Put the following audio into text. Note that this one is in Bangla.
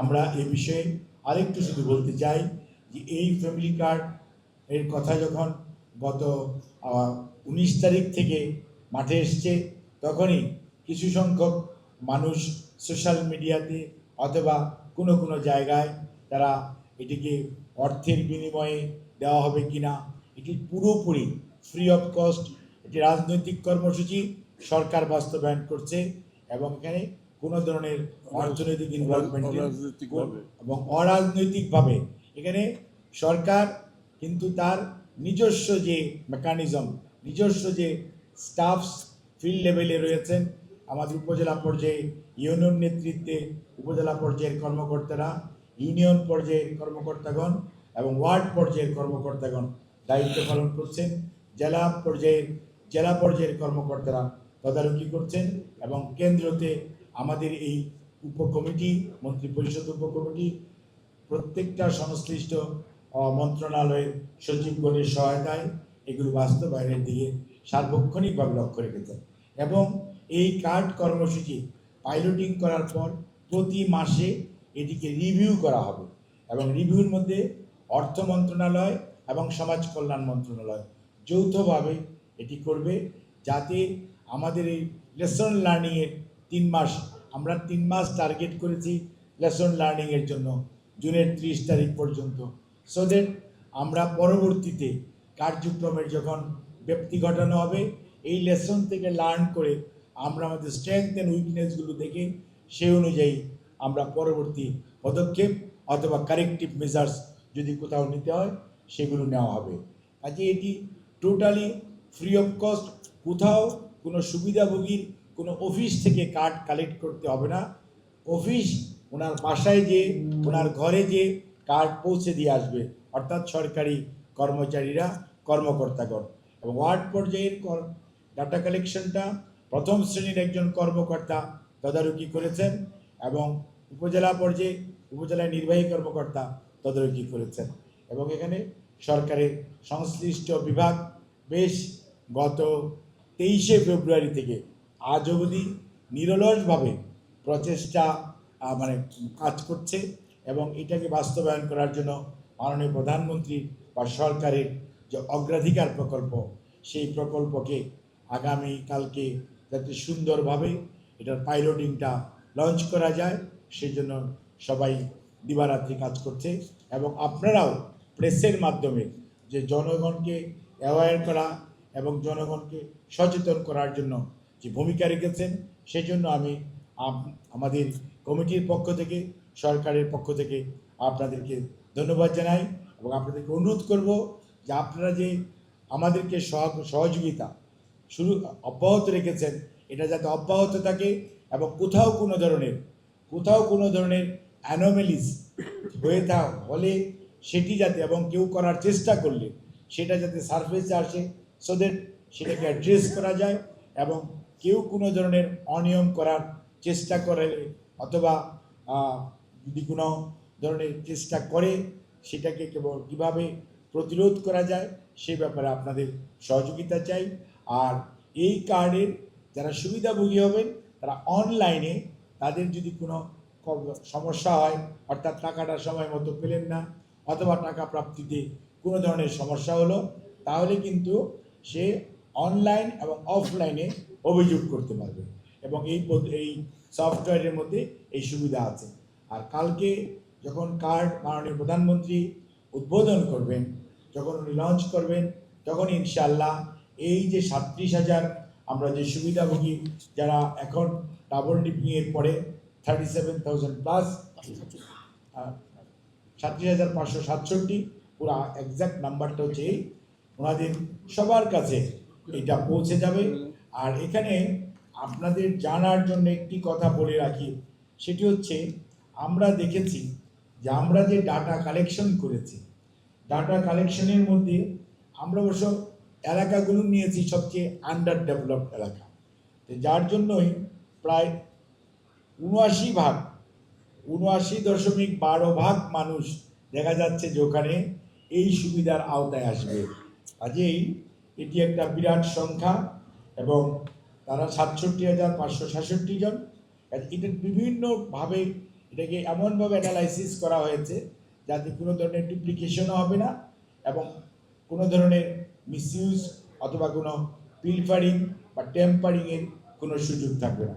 আমরা এ বিষয়ে আরেকটু শুধু বলতে চাই যে এই ফ্যামিলি কার্ড এর কথা যখন গত 19 তারিখ থেকে মাঠে এসছে, তখনই কিছু সংখ্যক মানুষ সোশ্যাল মিডিয়াতে অথবা কোনো কোনো জায়গায় তারা এটিকে অর্থের বিনিময়ে দেওয়া হবে কিনা, এটি পুরোপুরি ফ্রি অফ কস্ট এটি রাজনৈতিক কর্মসূচি সরকার বাস্তবায়ন করছে এবং এখানে কোনো ধরনের অর্থনৈতিক ইনভলভমেন্ট এবং অরাজনৈতিকভাবে এখানে সরকার কিন্তু তার নিজস্ব যে মেকানিজম, নিজস্ব যে স্টাফস ফিল্ড লেভেলে রয়েছেন, আমাদের উপজেলা পর্যায়ে ইউনিয়ন নেতৃত্বে উপজেলা পর্যায়ের কর্মকর্তারা, ইউনিয়ন পর্যায়ের কর্মকর্তাগণ এবং ওয়ার্ড পর্যায়ের কর্মকর্তাগণ দায়িত্ব পালন করছেন। জেলা পর্যায়ের কর্মকর্তারা তদারকি করছেন এবং কেন্দ্রতে আমাদের এই উপকমিটি, মন্ত্রিপরিষদ উপকমিটি প্রত্যেকটা সংশ্লিষ্ট মন্ত্রণালয়ের সচিবগণের সহায়তায় এগুলো বাস্তবায়নের দিকে সার্বক্ষণিকভাবে লক্ষ্য রেখেছেন এবং এই কার্ড কর্মসূচি পাইলটিং করার পর প্রতি মাসে এটিকে রিভিউ করা হবে এবং রিভিউর মধ্যে অর্থ মন্ত্রণালয় এবং সমাজ কল্যাণ মন্ত্রণালয় যৌথভাবে এটি করবে, যাতে আমাদের এই লেসন লার্নিংয়ের 3 মাস, আমরা 3 মাস টার্গেট করেছি লেসন লার্নিংয়ের জন্য জুনের 30 তারিখ পর্যন্ত, সো দ্যাট আমরা পরবর্তীতে কার্যক্রমের যখন ব্যাপ্তি ঘটানো হবে এই লেসন থেকে লার্ন করে আমরা আমাদের স্ট্রেংথ অ্যান্ড উইকনেসগুলো দেখে সেই অনুযায়ী আমরা পরবর্তী পদক্ষেপ অথবা কারেক্টিভ মেজার্স যদি কোথাও নিতে হয় সেগুলো নেওয়া হবে। কাজে এটি টোটালি ফ্রি অফ কস্ট, কোথাও কোনো সুবিধাভোগীর কোনো অফিস থেকে কার্ড কালেক্ট করতে হবে না, অফিস ওনার বাসায় যে ওনার ঘরে যে কার্ড পৌঁছে দিয়ে আসবে, অর্থাৎ সরকারি কর্মচারীরা, কর্মকর্তাগণ। এবং ওয়ার্ড পর্যায়ের ডাটা কালেকশনটা প্রথম শ্রেণীর একজন কর্মকর্তা তদারকি করেছেন এবং উপজেলা পর্যায়ে উপজেলার নির্বাহী কর্মকর্তা তদারকি করেছেন এবং এখানে সরকারের সংশ্লিষ্ট বিভাগ বেশ গত 23শে ফেব্রুয়ারি থেকে আজ অবধি নিরলসভাবে প্রচেষ্টা কাজ করছে এবং এটাকে বাস্তবায়ন করার জন্য মাননীয় প্রধানমন্ত্রী বা সরকারের যে অগ্রাধিকার প্রকল্প, সেই প্রকল্পকে আগামীকালকে যাতে সুন্দরভাবে এটার পাইলটিংটা লঞ্চ করা যায় সেই জন্য সবাই দিবারাত্রি কাজ করছে এবং আপনারাও প্রেসের মাধ্যমে যে জনগণকে অ্যাওয়্যার করা এবং জনগণকে সচেতন করার জন্য যে ভূমিকা রেখেছেন সেই জন্য আমি আমাদের কমিটির পক্ষ থেকে, সরকারের পক্ষ থেকে আপনাদেরকে ধন্যবাদ জানাই এবং আপনাদেরকে অনুরোধ করব যে আপনারা যে আমাদেরকে সহযোগিতা শুরু অব্যাহত রেখেছেন এটা যাতে অব্যাহত থাকে এবং কোথাও কোনো ধরনের অ্যানোমেলিস হলে সেটি যাতে এবং কেউ করার চেষ্টা করলে সেটা যাতে সারফেসে আসে, সো দ্যাট সেটাকে অ্যাড্রেস করা যায় এবং কেউ কোনো ধরনের অনিয়ম করার চেষ্টা করে অথবা যদি কোনো ধরনের চেষ্টা করে সেটাকে কেবল কীভাবে প্রতিরোধ করা যায় সে ব্যাপারে আপনাদের সহযোগিতা চাই। আর এই কার্ডের যারা সুবিধাভোগী হবেন তারা অনলাইনে তাদের যদি কোনো সমস্যা হয়, অর্থাৎ টাকাটা সময় মতো পেলেন না অথবা টাকা প্রাপ্তিতে কোনো ধরনের সমস্যা হলো, তাহলে কিন্তু সে অনলাইন এবং অফলাইনে অভিযোগ করতে পারবে এবং এই সফটওয়্যারের মধ্যে এই সুবিধা আছে। আর কালকে যখন কার্ড মাননীয় প্রধানমন্ত্রী উদ্বোধন করবেন, যখন উনি লঞ্চ করবেন, তখন ইনশাআল্লাহ এই যে 37,000 আমরা যে সুবিধাভোগী যারা এখন ডাবল ডিপিংয়ের পরে 37,000 প্লাস 37,567 পুরো এক্সাক্ট নাম্বারটা হচ্ছে এই, ওনাদের সবার কাছে এটা পৌঁছে যাবে। আর এখানে আপনাদের জানার জন্য একটি কথা বলে রাখি, সেটি হচ্ছে আমরা দেখেছি যে আমরা যে ডাটা কালেকশন করেছি, ডাটা কালেকশনের মধ্যে আমরা অবশ্য এলাকাগুলো নিয়েছি সবচেয়ে আন্ডার ডেভেলপড এলাকা, যার জন্যই প্রায় 79.12% মানুষ দেখা যাচ্ছে যে ওখানে এই সুবিধার আওতায় আসবে। কাজেই এটি একটা বিরাট সংখ্যা এবং তারা 67,566 জন। এটা বিভিন্নভাবে এটাকে এমনভাবে অ্যানালাইসিস করা হয়েছে যাতে কোনো ধরনের ডুপ্লিকেশনও হবে না এবং কোনো ধরনের মিসইউজ অথবা কোনো পিলফারিং বা টেম্পারিংয়ের কোনো সুযোগ থাকবে না।